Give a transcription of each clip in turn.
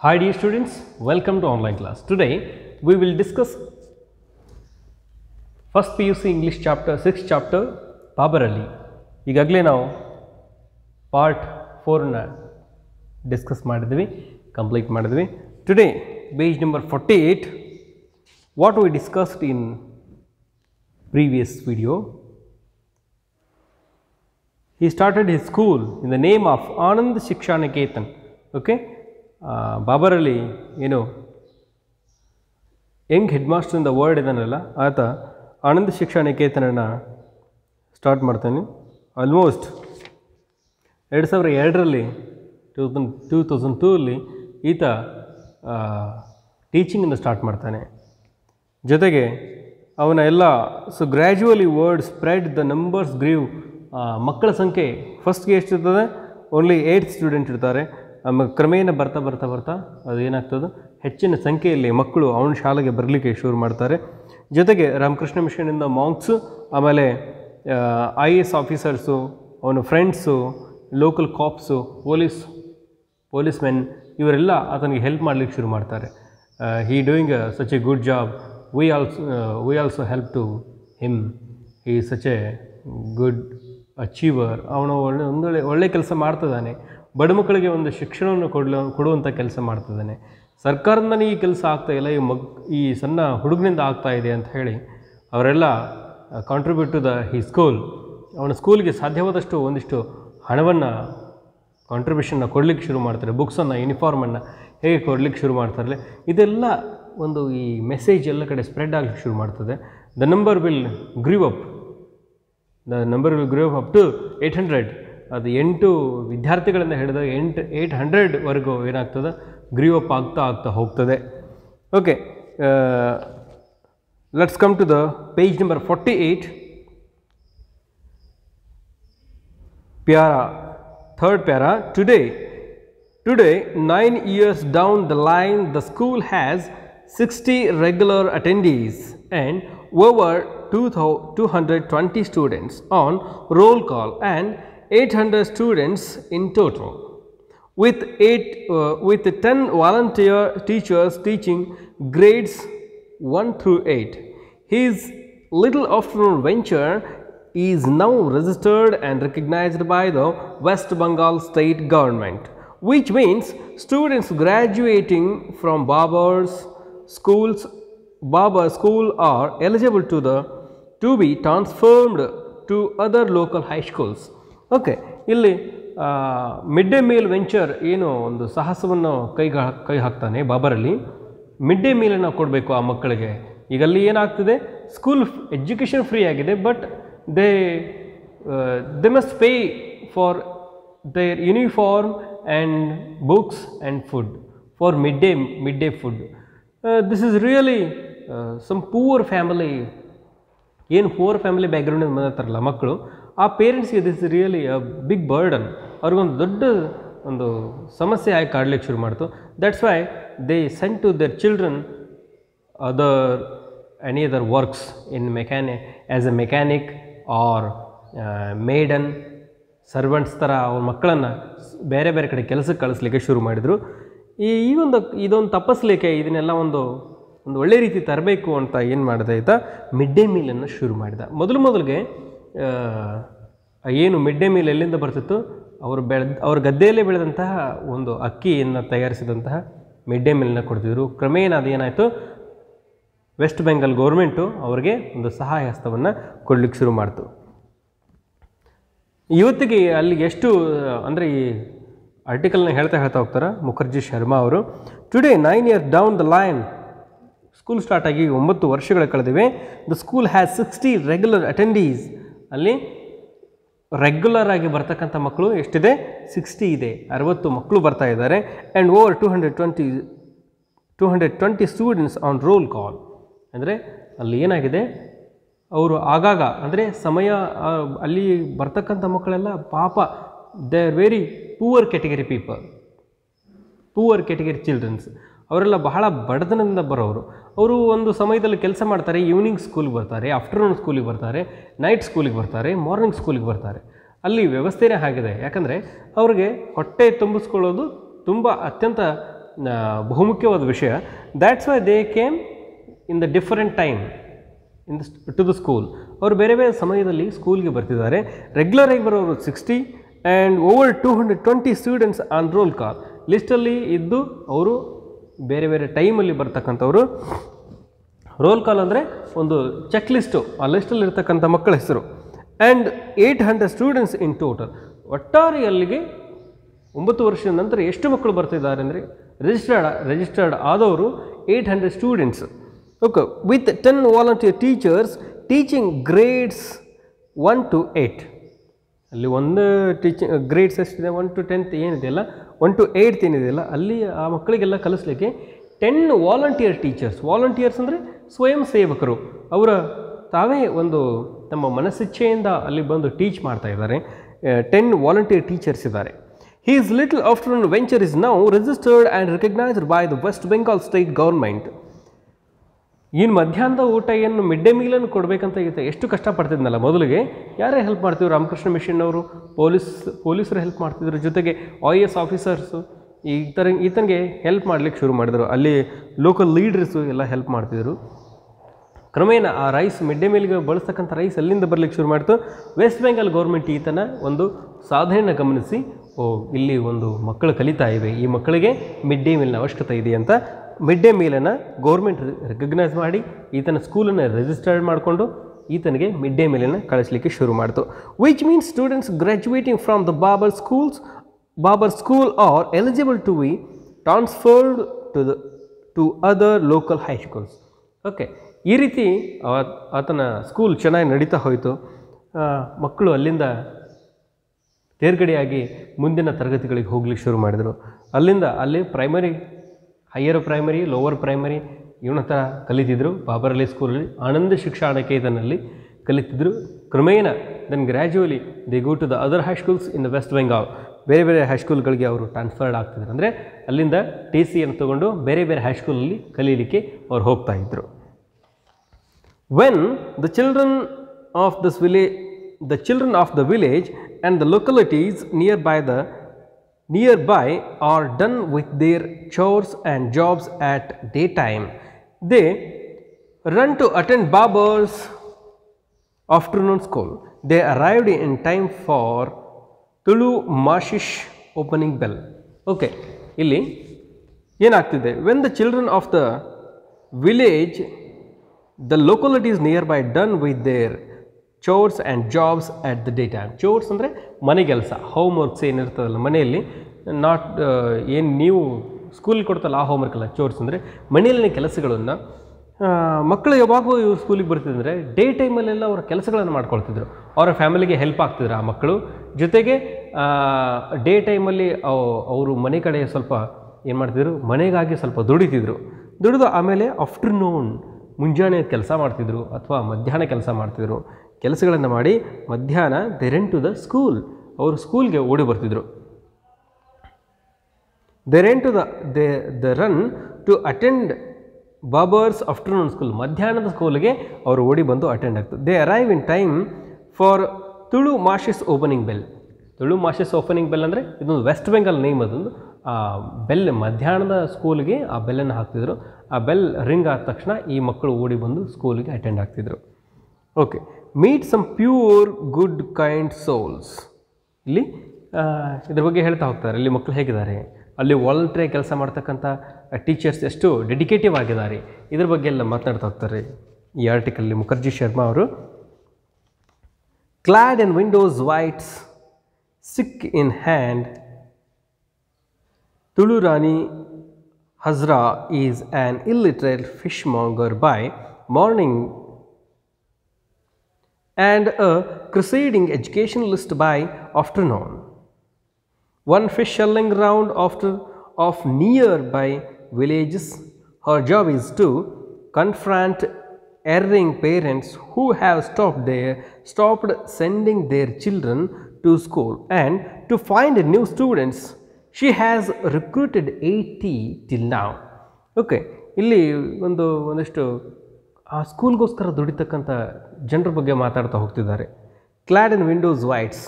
Hi dear students, welcome to online class. Today we will discuss first PUC English chapter 6th chapter Babar Ali. ಈಗಾಗಲೇ ನಾವು part 4ನ discuss ಮಾಡಿದ್ವಿ, complete ಮಾಡಿದ್ವಿ. Today page number 48, what we discussed in previous video. He started his school in the name of Anand Shiksha Niketan. Okay. Babar Ali ಏನು young head master ಇಂದ word ಇದನ್ನಲ್ಲ, ಆತ ಆನಂದ ಶಿಕ್ಷಾ ನಿಕೇತನನ್ನು start ಮಾಡ್ತಾನೆ. Almost 2002ರಲ್ಲಿ 2002 ಈತ ಟೀಚಿಂಗನ್ನು ಸ್ಟಾರ್ಟ್ ಮಾಡ್ತಾನೆ. ಜೊತೆಗೆ ಅವನ ಎಲ್ಲ gradually word spread, the numbers grew. ಮಕ್ಕಳ ಸಂಖ್ಯೆ ಫಸ್ಟ್ಗೆ ಎಷ್ಟಿರ್ತದೆ, ಓನ್ಲಿ 8 ಸ್ಟೂಡೆಂಟ್ ಇರ್ತಾರೆ. ಆಮೇಲೆ ಕ್ರಮೇಣ ಬರ್ತಾ ಬರ್ತಾ ಬರ್ತಾ ಅದು ಏನಾಗ್ತದೆ, ಹೆಚ್ಚಿನ ಸಂಖ್ಯೆಯಲ್ಲಿ ಮಕ್ಕಳು ಅವನ ಶಾಲೆಗೆ ಬರಲಿಕ್ಕೆ ಶುರು ಮಾಡ್ತಾರೆ. ಜೊತೆಗೆ ರಾಮಕೃಷ್ಣ ಮಿಷನಿಂದ ಮಾಂಕ್ಸು, ಆಮೇಲೆ IAS ಆಫೀಸರ್ಸು, ಅವನ ಫ್ರೆಂಡ್ಸು, ಲೋಕಲ್ ಕಾಪ್ಸು, ಪೊಲೀಸ್ಮೆನ್ ಇವರೆಲ್ಲ ಆತನಿಗೆ ಹೆಲ್ಪ್ ಮಾಡಲಿಕ್ಕೆ ಶುರು ಮಾಡ್ತಾರೆ. He doing such a good job, we also help to him, ಈ ಸಚ್ ಎ ಗುಡ್ ಅಚೀವರ್. ಅವನು ಒಳ್ಳೆ ಕೆಲಸ ಮಾಡ್ತಿದ್ದಾನೆ, ಬಡ ಮಕ್ಕಳಿಗೆ ಒಂದು ಶಿಕ್ಷಣವನ್ನು ಕೊಡುವಂಥ ಕೆಲಸ ಮಾಡ್ತಿದ್ದಾನೆ. ಸರ್ಕಾರದಿಂದನೇ ಈ ಕೆಲಸ ಆಗ್ತಾಯಿಲ್ಲ, ಈ ಸಣ್ಣ ಹುಡುಗನಿಂದ ಆಗ್ತಾ ಇದೆ ಅಂತ ಹೇಳಿ ಅವರೆಲ್ಲ ಕಾಂಟ್ರಿಬ್ಯೂಟ್ ಟು ಹಿ ಸ್ಕೂಲ್. ಅವನ ಸ್ಕೂಲ್ಗೆ ಸಾಧ್ಯವಾದಷ್ಟು ಒಂದಿಷ್ಟು ಹಣವನ್ನು ಕಾಂಟ್ರಿಬ್ಯೂಷನ್ನ ಕೊಡಲಿಕ್ಕೆ ಶುರು ಮಾಡ್ತಾರೆ. ಬುಕ್ಸನ್ನು, ಯೂನಿಫಾರ್ಮನ್ನು ಹೇಗೆ ಕೊಡಲಿಕ್ಕೆ ಶುರು ಮಾಡ್ತಾರಲ್ಲ, ಇದೆಲ್ಲ ಒಂದು ಈ ಮೆಸೇಜ್ ಎಲ್ಲ ಕಡೆ ಸ್ಪ್ರೆಡ್ ಆಗಲಿಕ್ಕೆ ಶುರು ಮಾಡ್ತದೆ. The number will grieve up to 800. ಅದು 8 ವಿದ್ಯಾರ್ಥಿಗಳಿಂದ ಹಿಡಿದು 800ವರೆಗೂ ಏನಾಗ್ತದೆ, ಗ್ರೀವ್ ಅಪ್ ಆಗ್ತಾ ಹೋಗ್ತದೆ. Okay, let's come to the page number 48. Third para. Today 9 years down the line, the school has 60 regular attendees and over 220 students on roll call and 800 students in total, with 10 volunteer teachers teaching grades 1 through 8. His little afternoon venture is now registered and recognized by the West Bengal state government, which means students graduating from Babar school are eligible to be transferred to other local high schools. Okay, ಇಲ್ಲಿ mid day meal venture ಏನು ಒಂದು ಸಾಹಸವನ್ನು ಕೈ ಹಾಕ್ತಾನೆ ಬಾಬರಲ್ಲಿ. Mid day ಮೀಲನ್ನು ಕೊಡಬೇಕು ಆ ಮಕ್ಕಳಿಗೆ. ಈಗ ಅಲ್ಲಿ ಏನಾಗ್ತದೆ, ಸ್ಕೂಲ್ ಎಜುಕೇಷನ್ ಫ್ರೀ ಆಗಿದೆ, but they must pay for their uniform and books and food for mid day food. This is really some poor family, ಏನು ಪೂವರ್ ಫ್ಯಾಮಿಲಿ ಬ್ಯಾಕ್ಗ್ರೌಂಡಿಂದ ಬಂದಿರ್ತಾರಲ್ಲ ಮಕ್ಕಳು, ಆ ಪೇರೆಂಟ್ಸ್ಗೆ this really a big burden. ಅವ್ರಿಗೊಂದು ದೊಡ್ಡ ಒಂದು ಸಮಸ್ಯೆ ಆಗಿ ಕಾಡಲಿಕ್ಕೆ ಶುರು ಮಾಡ್ತು. That's why they sent to their children any other works in as a mechanic or maiden, servants ಥರ ಅವ್ರ ಮಕ್ಕಳನ್ನು ಬೇರೆ ಬೇರೆ ಕಡೆ ಕೆಲಸಕ್ಕೆ ಕಳಿಸ್ಲಿಕ್ಕೆ ಶುರು ಮಾಡಿದರು. ಇದೊಂದು ತಪ್ಪಿಸ್ಲಿಕ್ಕೆ ಇದನ್ನೆಲ್ಲ ಒಂದು ಒಳ್ಳೆ ರೀತಿ ತರಬೇಕು ಅಂತ ಏನು ಮಾಡಿದೆ ಆಯಿತಾ, ಮಿಡ್ ಡೇ ಮೀಲನ್ನು ಶುರು ಮಾಡಿದ. ಮೊದಲಿಗೆ ಏನು ಮಿಡ್ ಡೇ ಮೀಲ್ ಎಲ್ಲಿಂದ ಬರ್ತಿತ್ತು, ಅವ್ರ ಗದ್ದೆಯಲ್ಲೇ ಬೆಳೆದಂತಹ ಒಂದು ಅಕ್ಕಿಯನ್ನು ತಯಾರಿಸಿದಂತಹ ಮಿಡ್ ಡೇ ಮೀಲನ್ನ ಕೊಡ್ತಿದ್ರು. ಕ್ರಮೇಣ ಅದೇನಾಯಿತು, ವೆಸ್ಟ್ ಬೆಂಗಾಲ್ ಗೌರ್ಮೆಂಟು ಅವ್ರಿಗೆ ಒಂದು ಸಹಾಯ ಹಸ್ತವನ್ನು ಕೊಡಲಿಕ್ಕೆ ಶುರು ಮಾಡ್ತು. ಇವತ್ತಿಗೆ ಅಲ್ಲಿಗೆ ಎಷ್ಟು ಅಂದರೆ ಈ ಆರ್ಟಿಕಲ್ನ ಹೇಳ್ತಾ ಹೋಗ್ತಾರೆ ಮುಖರ್ಜಿ ಶರ್ಮಾ ಅವರು. Today 9 years down the line, school start ಆಗಿ 9 ವರ್ಷಗಳ ಕಳೆದಿವೆ. The school has 60 regular attendees. ಅಲ್ಲಿ ರೆಗ್ಯುಲರ್ ಆಗಿ ಬರ್ತಕ್ಕಂಥ ಮಕ್ಕಳು ಎಷ್ಟಿದೆ, 60 ಇದೆ, 60 ಮಕ್ಕಳು ಬರ್ತಾ ಇದ್ದಾರೆ. And over 220 students on roll call. ಅಂದರೆ ಅಲ್ಲಿ ಏನಾಗಿದೆ, ಅವರು ಆಗಾಗ ಅಂದರೆ ಸಮಯ ಅಲ್ಲಿ ಬರ್ತಕ್ಕಂಥ ಮಕ್ಕಳೆಲ್ಲ ಪಾಪ, they are very poor category people, poor category childrens. ಅವರೆಲ್ಲ ಬಹಳ ಬಡತನದಿಂದ ಬರೋರು. ಅವರು ಒಂದು ಸಮಯದಲ್ಲಿ ಕೆಲಸ ಮಾಡ್ತಾರೆ, ಈವ್ನಿಂಗ್ ಸ್ಕೂಲಿಗೆ ಬರ್ತಾರೆ, ಆಫ್ಟರ್ನೂನ್ ಸ್ಕೂಲಿಗೆ ಬರ್ತಾರೆ, ನೈಟ್ ಸ್ಕೂಲಿಗೆ ಬರ್ತಾರೆ, ಮಾರ್ನಿಂಗ್ ಸ್ಕೂಲಿಗೆ ಬರ್ತಾರೆ. ಅಲ್ಲಿ ವ್ಯವಸ್ಥೆನೇ ಆಗಿದೆ. ಯಾಕಂದರೆ ಅವ್ರಿಗೆ ಹೊಟ್ಟೆ ತುಂಬಿಸ್ಕೊಳ್ಳೋದು ತುಂಬ ಅತ್ಯಂತ ಬಹುಮುಖ್ಯವಾದ ವಿಷಯ. That's why they came in the different time to the school. ಅವರು ಬೇರೆ ಬೇರೆ ಸಮಯದಲ್ಲಿ ಸ್ಕೂಲ್ಗೆ ಬರ್ತಿದ್ದಾರೆ. ರೆಗ್ಯುಲರ್ ಆಗಿ ಬರೋರು 60 and over 220 students on roll call. ಲಿಸ್ಟಲ್ಲಿ ಇದ್ದು ಅವರು ಬೇರೆ ಬೇರೆ ಟೈಮಲ್ಲಿ ಬರ್ತಕ್ಕಂಥವ್ರು. ರೋಲ್ ಕಾಲ್ ಅಂದರೆ ಒಂದು ಚೆಕ್ ಲಿಸ್ಟು, ಆ ಲಿಸ್ಟಲ್ಲಿ ಇರ್ತಕ್ಕಂಥ ಮಕ್ಕಳ ಹೆಸರು. And 800 students in total. ಒಟ್ಟಾರೆ ಅಲ್ಲಿಗೆ 9 ವರ್ಷದ ನಂತರ ಎಷ್ಟು ಮಕ್ಕಳು ಬರ್ತಿದ್ದಾರೆ ಅಂದರೆ ರಿಜಿಸ್ಟರ್ಡ್ ಆದವರು 800 students. Okay, with 10 volunteer teachers teaching grades 1 to 8. ಅಲ್ಲಿ ಒಂದು ಗ್ರೇಡ್ಸ್ ಎಷ್ಟಿದೆ, 1 to 10th ಏನಿದೆಯಲ್ಲ, 1 to 8th ಏನಿದೆಯಲ್ಲ, ಅಲ್ಲಿ ಆ ಮಕ್ಕಳಿಗೆಲ್ಲ ಕಲಿಸ್ಲಿಕ್ಕೆ 10 ವಾಲಂಟಿಯರ್ ಟೀಚರ್ಸ್. ವಾಲಂಟಿಯರ್ಸ್ ಅಂದರೆ ಸ್ವಯಂ ಸೇವಕರು. ಅವರ ತಾವೇ ಒಂದು ತಮ್ಮ ಮನಸ್ಸಿಚ್ಛೆಯಿಂದ ಅಲ್ಲಿ ಬಂದು ಟೀಚ್ ಮಾಡ್ತಾ ಇದ್ದಾರೆ. 10 ವಾಲಂಟಿಯರ್ ಟೀಚರ್ಸ್ ಇದ್ದಾರೆ. His little afternoon venture is now registered and recognized by the West Bengal state government. ಇನ್ನು ಮಧ್ಯಾಹ್ನದ ಊಟ ಏನು ಮಿಡ್ ಡೇ ಮೀಲನ್ನು ಕೊಡಬೇಕಂತ ಎಷ್ಟು ಕಷ್ಟಪಡ್ತಿದ್ನಲ್ಲ, ಮೊದಲಿಗೆ ಯಾರೇ ಹೆಲ್ಪ್ ಮಾಡ್ತಿದ್ರು? ರಾಮಕೃಷ್ಣ ಮಿಷನ್ ಅವರು, ಪೊಲೀಸರು ಹೆಲ್ಪ್ ಮಾಡ್ತಿದ್ರು, ಜೊತೆಗೆ IAS ಆಫೀಸರ್ಸು ಈತನಿಗೆ ಹೆಲ್ಪ್ ಮಾಡಲಿಕ್ಕೆ ಶುರು ಮಾಡಿದರು. ಅಲ್ಲಿ ಲೋಕಲ್ ಲೀಡರ್ಸು ಎಲ್ಲ ಹೆಲ್ಪ್ ಮಾಡ್ತಿದ್ರು. ಕ್ರಮೇಣ ಆ ರೈಸ್, ಮಿಡ್ ಡೇ ಮೀಲ್ಗೆ ಬಳಸ್ತಕ್ಕಂಥ ರೈಸ್ ಅಲ್ಲಿಂದ ಬರಲಿಕ್ಕೆ ಶುರು ಮಾಡ್ತು. ವೆಸ್ಟ್ ಬೆಂಗಾಲ್ ಗೌರ್ಮೆಂಟ್ ಈತನ ಒಂದು ಸಾಧನೆಯನ್ನು ಗಮನಿಸಿ, ಇಲ್ಲಿ ಒಂದು ಮಕ್ಕಳು ಕಲಿತಾ ಇವೆ, ಈ ಮಕ್ಕಳಿಗೆ ಮಿಡ್ ಡೇ ಮೀಲ್ನ ಅವಶ್ಯಕತೆ ಇದೆ ಅಂತ ಮಿಡ್ ಡೇ ಮೀಲನ್ನು ಗೌರ್ಮೆಂಟ್ ರೆಕಗ್ನೈಸ್ ಮಾಡಿ ಈತನ ಸ್ಕೂಲನ್ನು ರಿಜಿಸ್ಟರ್ಡ್ ಮಾಡಿಕೊಂಡು ಈತನಿಗೆ ಮಿಡ್ ಡೇ ಮೀಲನ್ನು ಕಳಿಸ್ಲಿಕ್ಕೆ ಶುರು ಮಾಡ್ತು. Which means students graduating from the Babar school are eligible to be transferred to other local high schools. Okay, ಈ ರೀತಿ ಆತನ ಸ್ಕೂಲ್ ಚೆನ್ನಾಗಿ ನಡೀತಾ ಹೋಯಿತು. ಮಕ್ಕಳು ಅಲ್ಲಿಂದ ತೇರ್ಗಡೆಯಾಗಿ ಮುಂದಿನ ತರಗತಿಗಳಿಗೆ ಹೋಗ್ಲಿಕ್ಕೆ ಶುರು ಮಾಡಿದರು. ಅಲ್ಲಿ primary, higher primary, lower primary ಇವನ ಥರ ಕಲಿತಿದ್ರು. ಬಾಬರ್ ಅಲಿ ಸ್ಕೂಲಲ್ಲಿ, ಆನಂದ ಶಿಕ್ಷಣ ಕೇತನಲ್ಲಿ ಕಲಿತಿದ್ರು. ಕ್ರಮೇಣ then gradually they go to the other high schools in the West Bengal. ಬೇರೆ ಬೇರೆ ಹೈಸ್ಕೂಲ್ಗಳಿಗೆ ಅವರು ಟ್ರಾನ್ಸ್ಫರ್ಡ್ ಆಗ್ತಿದ್ರು. ಅಂದರೆ ಅಲ್ಲಿಂದ TCಯನ್ನು ತಗೊಂಡು ಬೇರೆ ಬೇರೆ ಹೈಸ್ಕೂಲಲ್ಲಿ ಕಲೀಲಿಕ್ಕೆ ಅವ್ರು ಹೋಗ್ತಾ ಇದ್ದರು. When the children of the village and the localities nearby are done with their chores and jobs at daytime, they run to attend Babar's afternoon school. They arrived in time for Tulu Mashish opening bell. Okay, ಇಲ್ಲಿ ಏನಾಗ್ತಿದೆ? when the children of the village, the localities nearby done with their chores and jobs at the daytime. chores ಅಂದರೆ ಮನೆ ಕೆಲಸ, homeworks ಏನಿರ್ತದಲ್ಲ ಮನೆಯಲ್ಲಿ, ಏನು ನೀವು school ಕೊಡ್ತಲ್ಲ ಆ homework ಅಲ್ಲ. ಚೋರ್ಸ್ ಅಂದರೆ ಮನೆಯಲ್ಲಿನ ಕೆಲಸಗಳನ್ನು ಮಕ್ಕಳು ಯಾವಾಗೂ ಇವ್ರು ಸ್ಕೂಲಿಗೆ ಬರ್ತಿದ್ರೆ ಡೇ ಟೈಮಲ್ಲೆಲ್ಲ ಅವರ ಕೆಲಸಗಳನ್ನು ಮಾಡ್ಕೊಳ್ತಿದ್ರು. ಅವರ ಫ್ಯಾಮಿಲಿಗೆ ಹೆಲ್ಪ್ ಆಗ್ತಿದ್ರು ಆ ಮಕ್ಕಳು. ಜೊತೆಗೆ ಡೇ ಟೈಮಲ್ಲಿ ಅವರು ಮನೆ ಕಡೆ ಸ್ವಲ್ಪ ಏನು ಮಾಡ್ತಿದ್ರು, ಮನೆಗಾಗಿ ಸ್ವಲ್ಪ ದುಡಿದು ಆಮೇಲೆ ಆಫ್ಟರ್ನೂನ್ ಮುಂಜಾನೆ ಕೆಲಸ ಮಾಡ್ತಿದ್ರು ಅಥವಾ ಮಧ್ಯಾಹ್ನ ಕೆಲಸ ಮಾಡ್ತಿದ್ರು. ಕೆಲಸಗಳನ್ನು ಮಾಡಿ ಮಧ್ಯಾಹ್ನ they run to the school, ಅವರು ಸ್ಕೂಲ್ಗೆ ಓಡಿ ಬರ್ತಿದ್ರು. They run to attend Babar's afternoon school, ಮಧ್ಯಾಹ್ನದ ಸ್ಕೂಲ್ಗೆ ಅವರು ಓಡಿ ಬಂದು ಅಟೆಂಡ್ ಆಗ್ತದೆ. They arrive in time for ತುಳು ಮಾಶಿಸ್ ಓಪನಿಂಗ್ ಬೆಲ್. ತುಳು ಮಾಶಿಸ್ ಓಪನಿಂಗ್ ಬೆಲ್ ಅಂದರೆ ಇದೊಂದು ವೆಸ್ಟ್ ಬೆಂಗಾಲ್ ನೇಮ್. ಅದೊಂದು ಬೆಲ್, ಮಧ್ಯಾಹ್ನದ ಸ್ಕೂಲ್ಗೆ ಆ ಬೆಲ್ಲನ್ನು ಹಾಕ್ತಿದ್ರು. ಆ ಬೆಲ್ ರಿಂಗ್ ಆದ ತಕ್ಷಣ ಈ ಮಕ್ಕಳು ಓಡಿ ಬಂದು ಸ್ಕೂಲಿಗೆ ಅಟೆಂಡ್ ಆಗ್ತಿದ್ರು. Okay, meet some pure good kind souls. ಇಲ್ಲಿ ಇದ್ರ ಬಗ್ಗೆ ಹೇಳ್ತಾ ಹೋಗ್ತಾರೆ. ಇಲ್ಲಿ ಮಕ್ಕಳು ಹೇಗಿದ್ದಾರೆ, ಅಲ್ಲಿ ವಾಲಂಟ್ರಿ ಕೆಲಸ ಮಾಡ್ತಕ್ಕಂಥ ಟೀಚರ್ಸ್ ಎಷ್ಟು ಡೆಡಿಕೇಟಿವ್ ಆಗಿದ್ದಾರೆ, ಇದ್ರ ಬಗ್ಗೆ ಎಲ್ಲ ಮಾತನಾಡ್ತಾ ಹೋಗ್ತಾರೆ ಈ ಆರ್ಟಿಕಲ್ಲಿ. ಮುಖರ್ಜಿ ಶರ್ಮಾ ಅವರು clad in windows whites, sick in hand, Tulu Rani Hazra is an illiterate fishmonger by morning and a crusading educationalist by afternoon. One fish selling round of nearby villages, her job is to confront erring parents who have stopped sending their children to school and to find new students. She has recruited 80 till now. Okay, ಇಲ್ಲಿ ಒಂದಷ್ಟು ಆ ಸ್ಕೂಲ್ಗೋಸ್ಕರ ದುಡಿತಕ್ಕಂಥ ಜನರ ಬಗ್ಗೆ ಮಾತಾಡ್ತಾ ಹೋಗ್ತಿದ್ದಾರೆ. Clad in windows whites,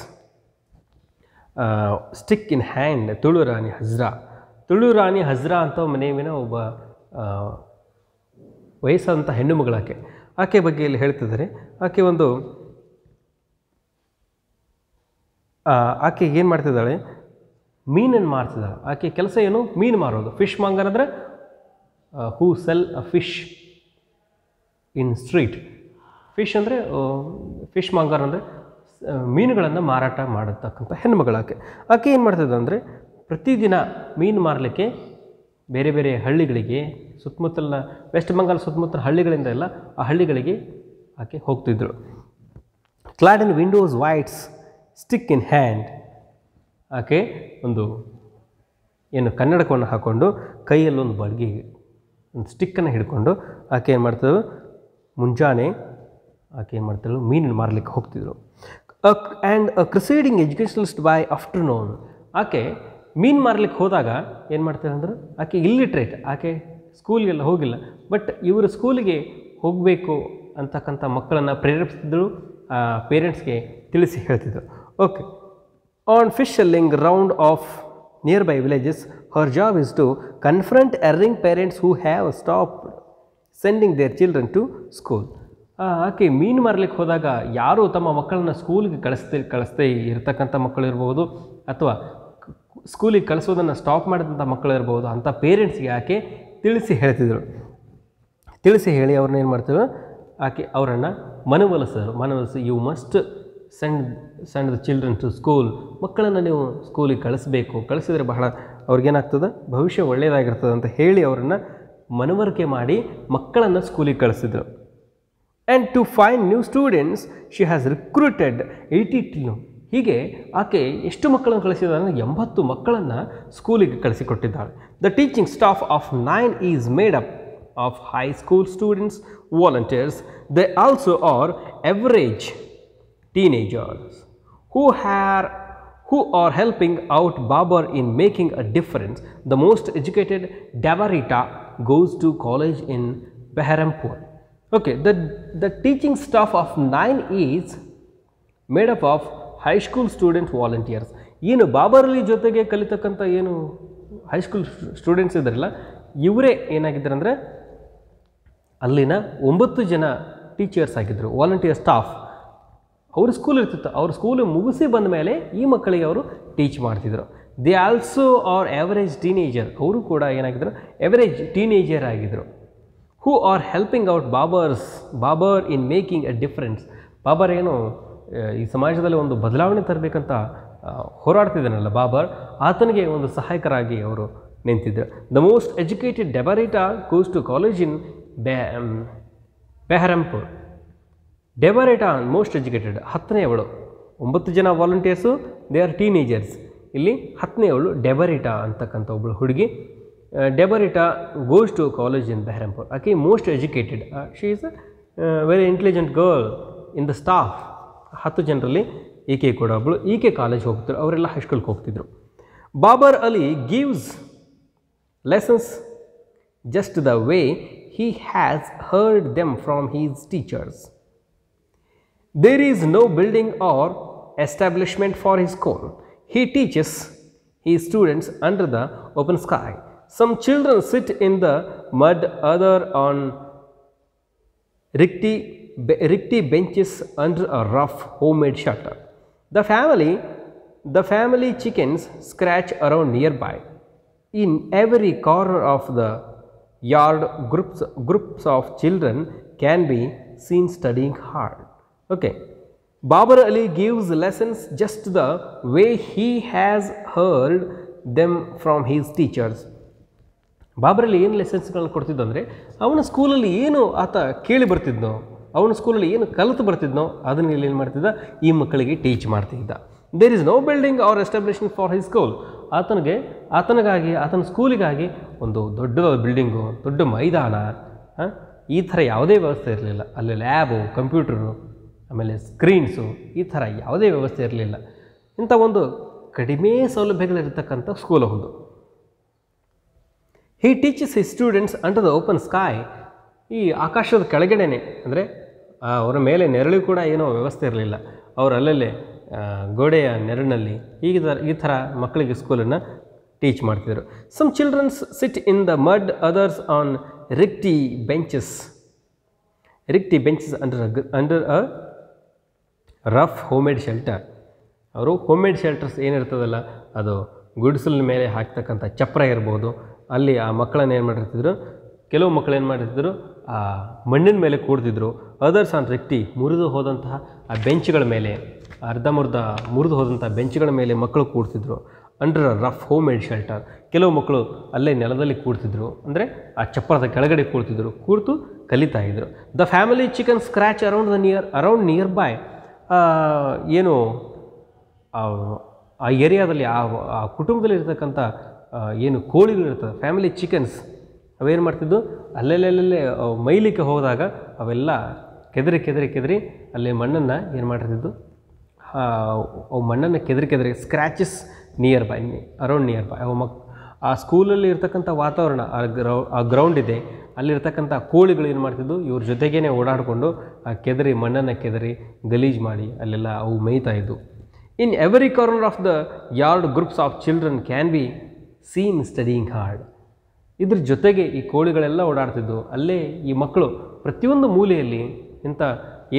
stick in hand Tulu Rani Hazra. Tulu Rani Hazra ಅಂತ ನೇಮಿನ ಒಬ್ಬ ವಯಸ್ಸಾದಂಥ ಹೆಣ್ಣು ಮಗಳಾಕೆ. ಆಕೆ ಬಗ್ಗೆ ಇಲ್ಲಿ ಹೇಳ್ತಿದ್ದಾರೆ. ಆಕೆ ಒಂದು ಆಕೆ ಏನು ಮಾಡ್ತಿದ್ದಾಳೆ, ಮೀನನ್ನು ಮಾರ್ತಿದ್ದಾಳೆ. ಆಕೆ ಕೆಲಸ ಏನು, ಮೀನು ಮಾರೋದು. ಫಿಶ್ ಮಾಂಗರ್ ಅಂದರೆ who sell a fish in street. Fish ಅಂದರೆ ಫಿಶ್ ಮಾಂಗರ್ ಅಂದರೆ ಮೀನುಗಳನ್ನು ಮಾರಾಟ ಮಾಡತಕ್ಕಂಥ ಹೆಣ್ಣುಮಗಳಾಕೆ. ಆಕೆ ಏನು ಮಾಡ್ತಿದ್ದ ಅಂದರೆ ಪ್ರತಿದಿನ ಮೀನು ಮಾರಲಿಕ್ಕೆ ಬೇರೆ ಬೇರೆ ಹಳ್ಳಿಗಳಿಗೆ, ಸುತ್ತಮುತ್ತಲಿನ ವೆಸ್ಟ್ ಬೆಂಗಾಲ್ ಸುತ್ತಮುತ್ತಲ ಹಳ್ಳಿಗಳಿಂದ ಎಲ್ಲ ಆ ಹಳ್ಳಿಗಳಿಗೆ ಆಕೆ ಹೋಗ್ತಿದ್ದರು. Cloud in windows whites stick in hand. ಆಕೆ ಒಂದು ಏನು ಕನ್ನಡಕವನ್ನು ಹಾಕ್ಕೊಂಡು ಕೈಯಲ್ಲೊಂದು ಬಡ್ಗಿ ಒಂದು ಸ್ಟಿಕ್ಕನ್ನು ಹಿಡ್ಕೊಂಡು ಆಕೆ ಏನು ಮುಂಜಾನೆ ಆಕೆ ಏನು ಮಾಡ್ತಾಳು, ಮೀನನ್ನು ಮಾರಲಿಕ್ಕೆ ಹೋಗ್ತಿದ್ರು. And crusading educationalist by afternoon. ಆಕೆ ಮೀನು ಮಾರಲಿಕ್ಕೆ ಹೋದಾಗ ಏನು ಮಾಡ್ತಾರೆ ಅಂದ್ರೆ, ಆಕೆ ಇಲ್ಲಿಟ್ರೇಟ್, ಆಕೆ ಸ್ಕೂಲ್ಗೆಲ್ಲ ಹೋಗಿಲ್ಲ, ಬಟ್ ಇವರು ಸ್ಕೂಲಿಗೆ ಹೋಗಬೇಕು ಅಂತಕ್ಕಂಥ ಮಕ್ಕಳನ್ನು ಪ್ರೇರೇಪಿಸಿದ್ರು, ಪೇರೆಂಟ್ಸ್ಗೆ ತಿಳಿಸಿ ಹೇಳ್ತಿದ್ರು. Okay, on fish selling round of nearby villages her job is to confront erring parents who have stopped sending their children to school. ಆಕೆ ಮೀನು ಮಾರಲಿಕ್ಕೆ ಹೋದಾಗ ಯಾರು ತಮ್ಮ ಮಕ್ಕಳನ್ನ ಸ್ಕೂಲಿಗೆ ಕಳಿಸ್ದೇ ಇರತಕ್ಕಂಥ ಮಕ್ಕಳು ಇರ್ಬೋದು, ಅಥವಾ ಸ್ಕೂಲಿಗೆ ಕಳಿಸೋದನ್ನು ಸ್ಟಾಪ್ ಮಾಡಿದಂಥ ಮಕ್ಕಳು ಇರ್ಬೋದು, ಅಂಥ ಪೇರೆಂಟ್ಸ್ಗೆ ಆಕೆ ತಿಳಿಸಿ ಹೇಳ್ತಿದ್ರು. ತಿಳಿಸಿ ಹೇಳಿ ಅವ್ರನ್ನ ಏನು ಮಾಡ್ತಿದ್ರು, ಆಕೆ ಅವರನ್ನು ಮನವೊಲಿಸಿ you must send the children to school. ಮಕ್ಕಳನ್ನು ನೀವು ಸ್ಕೂಲಿಗೆ ಕಳಿಸ್ಬೇಕು, ಕಳಿಸಿದರೆ ಬಹಳ ಅವ್ರಿಗೇನಾಗ್ತದೆ, ಭವಿಷ್ಯ ಒಳ್ಳೆಯದಾಗಿರ್ತದೆ ಅಂತ ಹೇಳಿ ಅವರನ್ನು ಮನವರಿಕೆ ಮಾಡಿ ಮಕ್ಕಳನ್ನು ಸ್ಕೂಲಿಗೆ ಕಳಿಸಿದ್ರು. And to find new students she has recruited 82. ಹೀಗೆ ಆಕೆ ಎಷ್ಟು ಮಕ್ಕಳನ್ನು ಕಳಿಸಿದ್ದಾರೆ ಅಂದರೆ 80 ಮಕ್ಕಳನ್ನು ಸ್ಕೂಲಿಗೆ ಕಳಿಸಿಕೊಟ್ಟಿದ್ದಾಳೆ. The teaching staff of 9 is made up of high school students volunteers. They also are average teenagers who are helping out Babar in making a difference. The most educated Davarita goes to college in Beharampur. Okay, the teaching staff of 9 is made up of high school student volunteers. ಏನು ಬಾಬರಲ್ಲಿ ಜೊತೆಗೆ ಕಲಿತಕ್ಕಂಥ ಏನು high school students ಇದ್ದಾರಲ್ಲ, ಇವರೇ ಏನಾಗಿದ್ದಾರೆ ಅಂದರೆ ಅಲ್ಲಿನ 9 ಜನ teachers ಆಗಿದ್ದರು, volunteer staff. ಅವ್ರ ಸ್ಕೂಲ್ ಇರ್ತಿತ್ತು, ಅವ್ರ ಸ್ಕೂಲ್ ಮುಗಿಸಿ ಬಂದ ಮೇಲೆ ಈ ಮಕ್ಕಳಿಗೆ ಅವರು ಟೀಚ್ ಮಾಡ್ತಿದ್ರು. They also are average teenager. ಅವರು ಕೂಡ ಏನಾಗಿದ್ರು, ಎವರೇಜ್ ಟೀನೇಜರ್ ಆಗಿದ್ದರು. Who are helping out Babar in making a difference. Babar ಏನು ಈ ಸಮಾಜದಲ್ಲಿ ಒಂದು ಬದಲಾವಣೆ ತರಬೇಕಂತ ಹೋರಾಡ್ತಿದ್ದಾನಲ್ಲ ಬಾಬರ್, ಆತನಿಗೆ ಒಂದು ಸಹಾಯಕರಾಗಿ ಅವರು ನಿಂತಿದ್ದರು. The most educated Debarita goes to college in Berhampur. Debarita most educated 10ನೇವಳು. 9 ಜನ ವಾಲಂಟಿಯರ್ಸು, ದೇ ಆರ್ ಟೀನೇಜರ್ಸ್. ಇಲ್ಲಿ 10ನೇವಳು ಡೆಬರಿಟಾ ಅಂತಕ್ಕಂಥ ಒಬ್ಬಳು ಹುಡುಗಿ. ಡೆಬರಿಟಾ ಗೋಸ್ ಟು ಕಾಲೇಜ್ ಇನ್ ಬೆಹರಂಪುರ್. ಆಕೆ most educated, she is a very intelligent girl in the staff. 10 ಜನರಲ್ಲಿ ಈಕೆ ಕೂಡ ಒಬ್ಬಳು. ಈಕೆ ಕಾಲೇಜ್ ಹೋಗ್ತಿದ್ರು, ಅವರೆಲ್ಲ ಹೈಸ್ಕೂಲ್ಗೆ ಹೋಗ್ತಿದ್ರು. Babar Ali gives lessons just the way he has heard them from his teachers. There is no building or establishment for his school. He teaches his students under the open sky. Some children sit in the mud, other on rickety benches under a rough homemade shelter. The family chickens scratch around nearby. In every corner of the yard, groups of children can be seen studying hard. Okay, Babar Ali gives lessons just the way he has heard them from his teachers. Babar Ali ಏನು ಲೆಸನ್ಸ್ಗಳನ್ನ ಕೊಡ್ತಿದ್ದ ಅಂದರೆ, ಅವನ ಸ್ಕೂಲಲ್ಲಿ ಏನು ಆತ ಕೇಳಿ ಬರ್ತಿದ್ನೋ, ಅವನ ಸ್ಕೂಲಲ್ಲಿ ಏನು ಕಲಿತು ಬರ್ತಿದ್ನೋ ಅದನ್ನು ಇಲ್ಲಿ ಏನು ಮಾಡ್ತಿದ್ದ, ಈ ಮಕ್ಕಳಿಗೆ ಟೀಚ್ ಮಾಡ್ತಿದ್ದ. There is no building or establishment for high school. ಆತನಿಗಾಗಿ ಆತನ ಸ್ಕೂಲಿಗಾಗಿ ಒಂದು ದೊಡ್ಡ ಬಿಲ್ಡಿಂಗು, ದೊಡ್ಡ ಮೈದಾನ, ಈ ಥರ ಯಾವುದೇ ವ್ಯವಸ್ಥೆ ಇರಲಿಲ್ಲ. ಅಲ್ಲಿ ಲ್ಯಾಬು, ಕಂಪ್ಯೂಟರು, ಆಮೇಲೆ ಸ್ಕ್ರೀನ್ಸು, ಈ ಥರ ಯಾವುದೇ ವ್ಯವಸ್ಥೆ ಇರಲಿಲ್ಲ. ಇಂಥ ಒಂದು ಕಡಿಮೆ ಸೌಲಭ್ಯಗಳಿರ್ತಕ್ಕಂಥ ಸ್ಕೂಲ್ ಒಂದು. He teaches his students under the open sky. ಈ ಆಕಾಶದ ಕೆಳಗಡೆನೆ, ಅಂದರೆ ಅವರ ಮೇಲೆ ನೆರಳು ಕೂಡ ಏನೋ ವ್ಯವಸ್ಥೆ ಇರಲಿಲ್ಲ. ಅವರು ಅಲ್ಲಲ್ಲೇ ಗೋಡೆಯ ನೆರಳಿನಲ್ಲಿ ಈ ಥರ ಮಕ್ಕಳಿಗೆ ಸ್ಕೂಲನ್ನು ಟೀಚ್ ಮಾಡ್ತಿದ್ರು. Some childrens sit in the mud, others on rickety benches. Rickety benches under a rough homemade shelter. ಅವರು ಹೋಮ್ಮೇಡ್ ಶೆಲ್ಟರ್ಸ್ ಏನಿರ್ತದಲ್ಲ, ಅದು ಗುಡಿಸಲ ಮೇಲೆ ಹಾಕ್ತಕ್ಕಂಥ ಚಪ್ರ ಇರ್ಬೋದು, ಅಲ್ಲಿ ಆ ಮಕ್ಕಳನ್ನ ಏನು ಮಾಡಿರ್ತಿದ್ರು, ಕೆಲವು ಮಕ್ಕಳು ಏನು ಮಾಡಿರ್ತಿದ್ರು ಆ ಮಣ್ಣಿನ ಮೇಲೆ ಕೂಡ್ತಿದ್ರು. ಅದರ್ಸ್ ಆನ್ ರಿಕ್ಟಿ, ಮುರಿದು ಹೋದಂತಹ ಆ ಬೆಂಚ್ಗಳ ಮೇಲೆ, ಮುರಿದು ಹೋದಂಥ ಬೆಂಚ್ಗಳ ಮೇಲೆ ಮಕ್ಕಳು ಕೂಡ್ತಿದ್ರು. Under a rough home made shelter, ಕೆಲವು ಮಕ್ಕಳು ಅಲ್ಲೇ ನೆಲದಲ್ಲಿ ಕೂಡ್ತಿದ್ರು, ಅಂದರೆ ಆ ಚಪ್ಪರದ ಕೆಳಗಡೆ ಕೂಡ್ತಿದ್ರು, ಕೂರ್ತು ಕಲಿತಾ ಇದ್ರು. The family chicken scratch around near by. ಏನು ಆ ಏರಿಯಾದಲ್ಲಿ ಆ ಕುಟುಂಬದಲ್ಲಿ ಇರ್ತಕ್ಕಂಥ ಏನು ಕೋಳಿಗಳಿರ್ತದೆ, ಫ್ಯಾಮಿಲಿ ಚಿಕನ್ಸ್, ಅವೇನು ಮಾಡ್ತಿದ್ದು ಅಲ್ಲೆಲ್ಲೆಲ್ಲೇ ಮೈಲಿಕ್ಕೆ ಹೋದಾಗ ಅವೆಲ್ಲ ಕೆದರಿ ಅಲ್ಲೇ ಮಣ್ಣನ್ನು ಏನು ಮಾಡಿರ್ತಿದ್ದು, ಅವು ಮಣ್ಣನ್ನು ಕೆದರಿ scratches near by, around near by. ಆ ಸ್ಕೂಲಲ್ಲಿ ಇರ್ತಕ್ಕಂಥ ವಾತಾವರಣ, ಆ ಗ್ರೌಂಡ್ ಇದೆ, ಅಲ್ಲಿರ್ತಕ್ಕಂಥ ಕೋಳಿಗಳು ಏನು ಮಾಡ್ತಿದ್ದು ಇವ್ರ ಜೊತೆಗೇ ಓಡಾಡಿಕೊಂಡು ಆ ಮಣ್ಣನ್ನು ಕೆದರಿ ಗಲೀಜು ಮಾಡಿ ಅಲ್ಲೆಲ್ಲ ಅವು ಮೇಯ್ತಾ ಇದ್ದು. ಇನ್ every corner of the yard groups of children can be seen studying hard. ಇದ್ರ ಜೊತೆಗೆ ಈ ಕೋಳಿಗಳೆಲ್ಲ ಓಡಾಡ್ತಿದ್ದು, ಅಲ್ಲೇ ಈ ಮಕ್ಕಳು ಪ್ರತಿಯೊಂದು ಮೂಲೆಯಲ್ಲಿ ಇಂಥ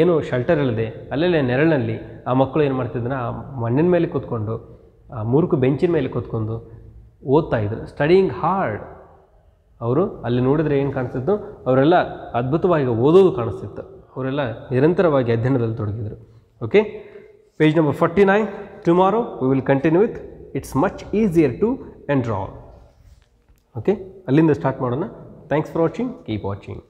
ಏನು ಶೆಲ್ಟರ್ ಇಲ್ಲದೆ ಅಲ್ಲೆಲ್ಲೇ ನೆರಳಿನಲ್ಲಿ ಆ ಮಕ್ಕಳು ಏನು ಮಾಡ್ತಿದ್ರು, ಆ ಮಣ್ಣಿನ ಮೇಲೆ ಕೂತ್ಕೊಂಡು, ಆ ಮುರುಕು ಬೆಂಚಿನ ಮೇಲೆ ಕೂತ್ಕೊಂಡು ಓದ್ತಾ ಇದ್ರು. Studying hard. ಅವರು ಅಲ್ಲಿ ನೋಡಿದರೆ ಏನು ಕಾಣಿಸ್ತಿತ್ತು, ಅವರೆಲ್ಲ ಅದ್ಭುತವಾಗಿ ಓದೋದು ಕಾಣಿಸ್ತಿತ್ತು. ಅವರೆಲ್ಲ ನಿರಂತರವಾಗಿ ಅಧ್ಯಯನದಲ್ಲಿ ತೊಡಗಿದ್ರು. Okay, page number 49. Tomorrow we will continue with its much easier to enrol. Okay, ಅಲ್ಲಿಂದ ಸ್ಟಾರ್ಟ್ ಮಾಡೋಣ. Thanks for watching. Keep watching.